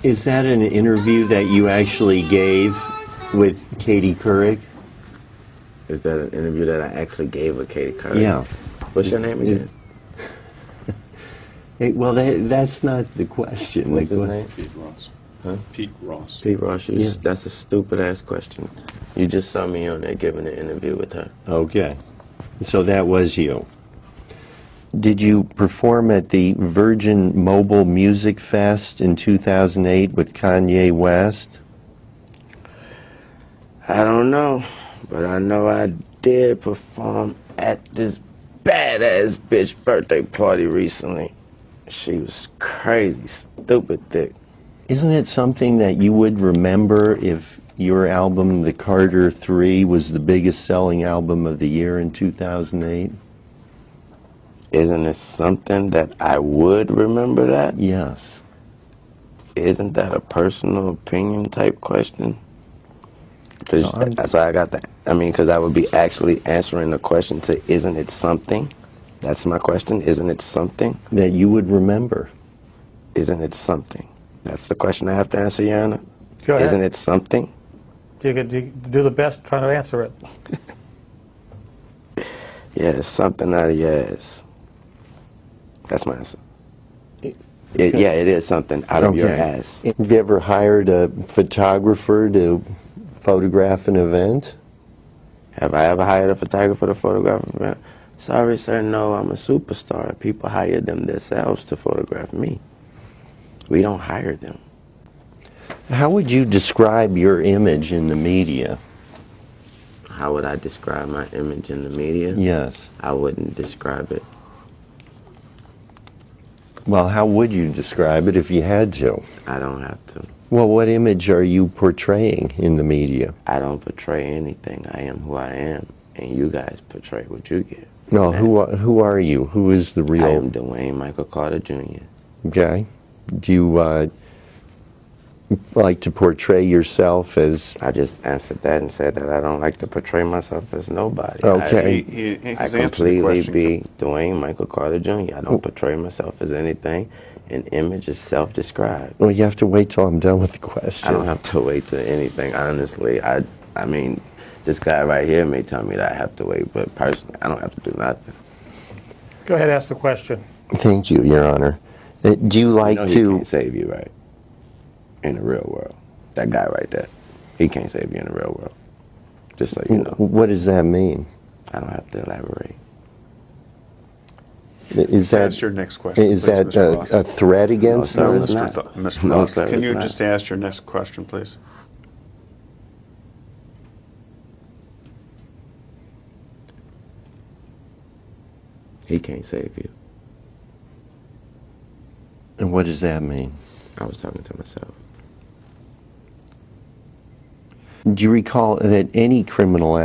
Is that an interview that you actually gave with Katie Couric? Is that an interview that I actually gave with Katie Couric? Yeah. What's your name again? Well, that's not the question. What's his name? Pete Ross. Huh? Pete Ross. Pete Ross. Yeah. That's a stupid-ass question. You just saw me on there giving an interview with her. Okay. So that was you. Did you perform at the Virgin Mobile Music Fest in 2008 with Kanye West? I don't know, but I know I did perform at this badass bitch birthday party recently. She was crazy, stupid thick. Isn't it something that you would remember if your album, The Carter 3, was the biggest selling album of the year in 2008? Isn't it something that I would remember that? Yes. Isn't that a personal opinion type question? Cause so I got that. I mean, because I would be actually answering the question to, isn't it something? That's my question. Isn't it something? That you would remember. Isn't it something? That's the question I have to answer, Your Honor. Go ahead. Isn't it something? You could do the best trying to answer it. Yeah, it's something out of your ass. That's my answer. Yeah, it is something out of your ass. Have you ever hired a photographer to photograph an event? Have I ever hired a photographer to photograph an event? Sorry, sir, no, I'm a superstar. People hire them themselves to photograph me. We don't hire them. How would you describe your image in the media? How would I describe my image in the media? Yes. I wouldn't describe it. Well, how would you describe it if you had to? I don't have to. Well, what image are you portraying in the media? I don't portray anything. I am who I am, and you guys portray what you get. No, who are you? Who is the real? I am Dwayne Michael Carter Jr. Okay. Do you like to portray yourself as? I just answered that and said that I don't like to portray myself as nobody. Okay. I completely be Dwayne Michael Carter Jr. I don't portray myself as anything. An image is self-described. Well, you have to wait till I'm done with the question. I don't have to wait to anything, honestly. I mean, this guy right here may tell me that I have to wait, but personally, I don't have to do nothing. Go ahead, ask the question. Thank you, Your Honor. Do you like he to? Can't save you, right? In the real world, that guy right there, he can't save you in the real world. Just so you know. What does that mean? I don't have to elaborate. Is that ask your next question? Is please, that Mr. Ross. a threat against No, them? sir, Mr. No, Ross, sir, can you it's just not. ask your next question, please? He can't save you. And what does that mean? I was talking to myself. Do you recall that any criminal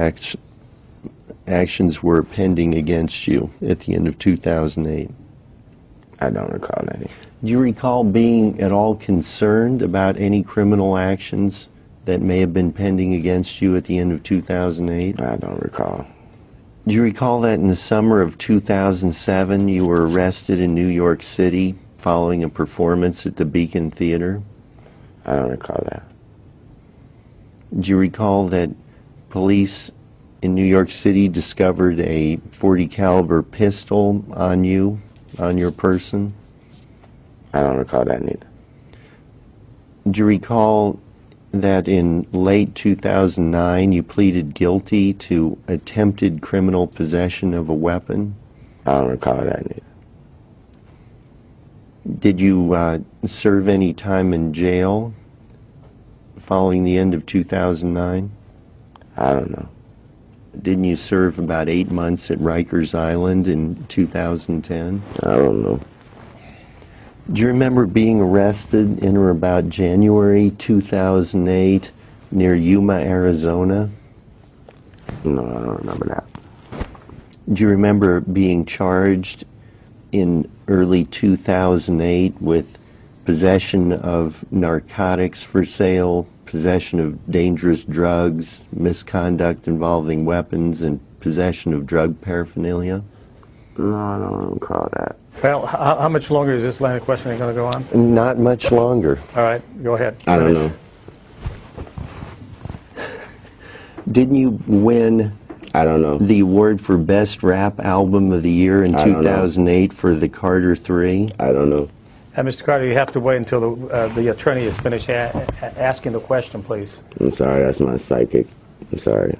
actions were pending against you at the end of 2008? I don't recall any. Do you recall being at all concerned about any criminal actions that may have been pending against you at the end of 2008? I don't recall. Do you recall that in the summer of 2007 you were arrested in New York City following a performance at the Beacon Theater? I don't recall that. Do you recall that police in New York City discovered a .40 caliber pistol on you, on your person? I don't recall that neither. Do you recall that in late 2009 you pleaded guilty to attempted criminal possession of a weapon? I don't recall that neither. Did you serve any time in jail following the end of 2009? I don't know. Didn't you serve about 8 months at Rikers Island in 2010? I don't know. Do you remember being arrested in or about January 2008 near Yuma, Arizona? No, I don't remember that. Do you remember being charged in early 2008 with possession of narcotics for sale, possession of dangerous drugs, misconduct involving weapons, and possession of drug paraphernalia? No, I don't recall that. Well, how much longer is this line of questioning going to go on? Not much longer. All right, go ahead. I don't know. Didn't you win I don't know. the award for Best Rap Album of the Year in I don't know. 2008 for the Carter 3? I don't know. Mr. Carter, you have to wait until the attorney is finished asking the question, please. I'm sorry. That's my psychic. I'm sorry.